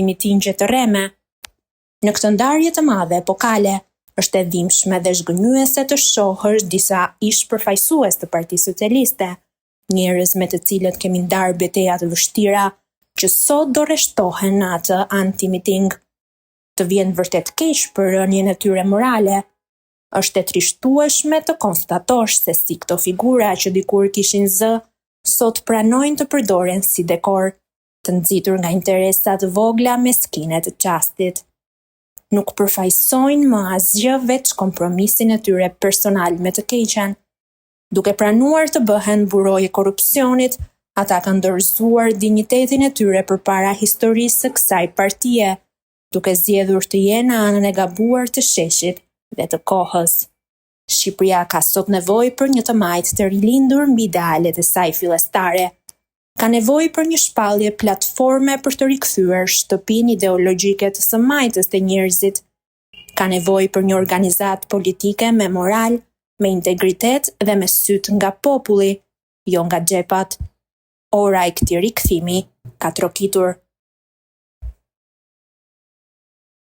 mitingje të rreme. Në këtë ndarje të madhe epokale, është e dhimbshme dhe zhgënjyese të shohësh disa ish-përfaqësues të Partisë Socialiste, njerëz me të cilët kemi ndarë betejë të vështira, që sot do rreshtohen në atë anti-miting. Të vjen vërtet keq për rënien e tyre morale. Është e trishtueshme të konstatosh se si këto figura që dikur kishin zë, sot pranojnë të përdoren si dekor, të nxitur nga interesat vogla meskine të çastit. Nuk përfaqësojnë më asgjë veç kompromisin e tyre personal me të keqen. Duke pranuar të bëhen buroj e korrupsionit, ata kanë dorëzuar dinjitetin e tyre përpara historisë së kësaj partie, duke zgjedhur të jenë në anën e gabuar të sheshit dhe të kohës. Shqipëria ka sot nevojë për një të majtë të rilindur mbi idealet e saj fillestare. Ka nevojë për një shpallje platforme për të rikthyer shtëpinë ideologjike të së majtës të njerëzit. Ka nevojë për një organizatë politike me moral, me integritet dhe me syt nga populli, jo nga xhepat. Ora e këtij rikthimi ka trokitur.